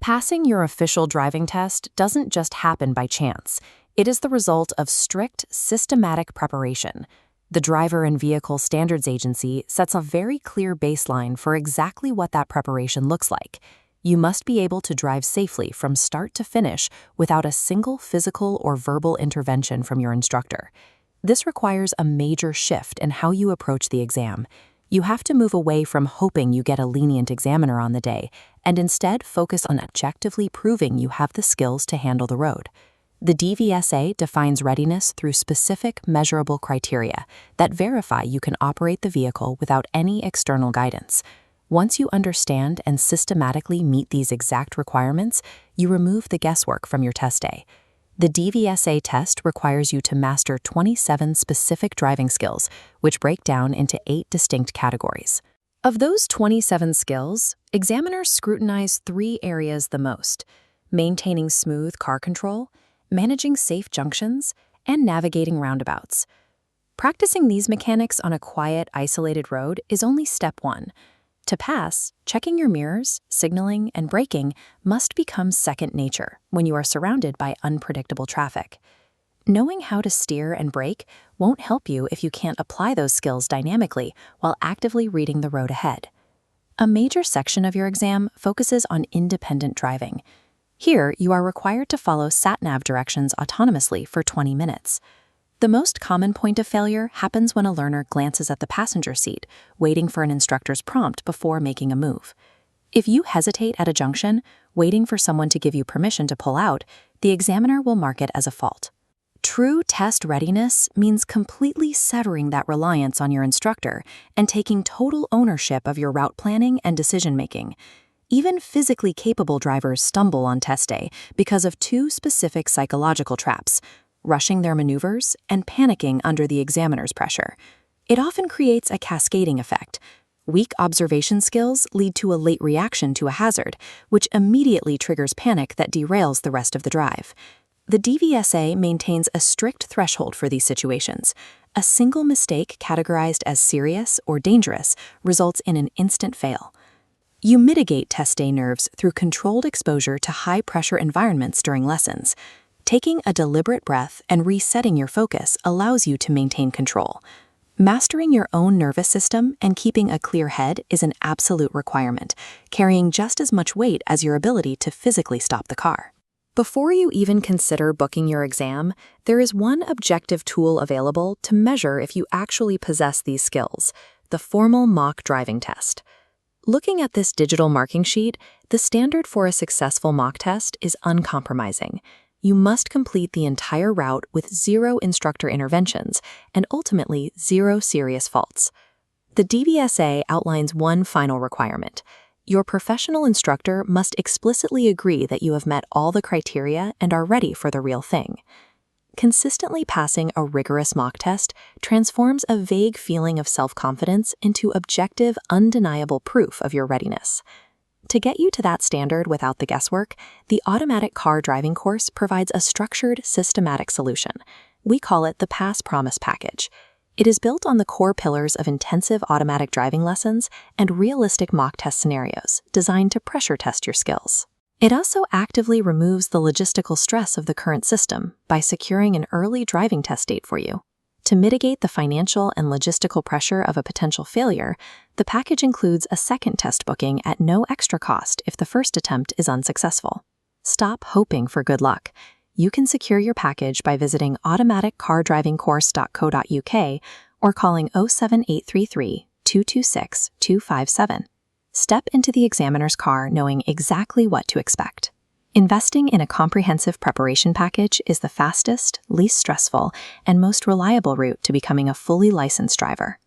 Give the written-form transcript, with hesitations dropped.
Passing your official driving test doesn't just happen by chance. It is the result of strict, systematic preparation. The Driver and Vehicle Standards Agency sets a very clear baseline for exactly what that preparation looks like. You must be able to drive safely from start to finish without a single physical or verbal intervention from your instructor. This requires a major shift in how you approach the exam. You have to move away from hoping you get a lenient examiner on the day and instead focus on objectively proving you have the skills to handle the road. The DVSA defines readiness through specific, measurable criteria that verify you can operate the vehicle without any external guidance. Once you understand and systematically meet these exact requirements, you remove the guesswork from your test day. The DVSA test requires you to master 27 specific driving skills, which break down into 8 distinct categories. Of those 27 skills, examiners scrutinize 3 areas the most: maintaining smooth car control, managing safe junctions, and navigating roundabouts. Practicing these mechanics on a quiet, isolated road is only step 1. To pass, checking your mirrors, signaling, and braking must become second nature when you are surrounded by unpredictable traffic. Knowing how to steer and brake won't help you if you can't apply those skills dynamically while actively reading the road ahead. A major section of your exam focuses on independent driving. Here, you are required to follow sat-nav directions autonomously for 20 minutes. The most common point of failure happens when a learner glances at the passenger seat, waiting for an instructor's prompt before making a move. If you hesitate at a junction, waiting for someone to give you permission to pull out, the examiner will mark it as a fault. True test readiness means completely severing that reliance on your instructor and taking total ownership of your route planning and decision-making. Even physically capable drivers stumble on test day because of 2 specific psychological traps: rushing their maneuvers and panicking under the examiner's pressure. It often creates a cascading effect. Weak observation skills lead to a late reaction to a hazard, which immediately triggers panic that derails the rest of the drive. The DVSA maintains a strict threshold for these situations. A single mistake categorized as serious or dangerous results in an instant fail. You mitigate test day nerves through controlled exposure to high-pressure environments during lessons. Taking a deliberate breath and resetting your focus allows you to maintain control. Mastering your own nervous system and keeping a clear head is an absolute requirement, carrying just as much weight as your ability to physically stop the car. Before you even consider booking your exam, there is one objective tool available to measure if you actually possess these skills: the formal mock driving test. Looking at this digital marking sheet, the standard for a successful mock test is uncompromising. You must complete the entire route with 0 instructor interventions and ultimately 0 serious faults. The DVSA outlines one final requirement. Your professional instructor must explicitly agree that you have met all the criteria and are ready for the real thing. Consistently passing a rigorous mock test transforms a vague feeling of self-confidence into objective, undeniable proof of your readiness. To get you to that standard without the guesswork, the Automatic Car Driving course provides a structured, systematic solution. We call it the Pass Promise Package. It is built on the core pillars of intensive automatic driving lessons and realistic mock test scenarios designed to pressure test your skills. It also actively removes the logistical stress of the current system by securing an early driving test date for you. To mitigate the financial and logistical pressure of a potential failure, the package includes a second test booking at no extra cost if the first attempt is unsuccessful. Stop hoping for good luck. You can secure your package by visiting automaticcar-driving-course.co.uk or calling 07833 226 257. Step into the examiner's car knowing exactly what to expect. Investing in a comprehensive preparation package is the fastest, least stressful, and most reliable route to becoming a fully licensed driver.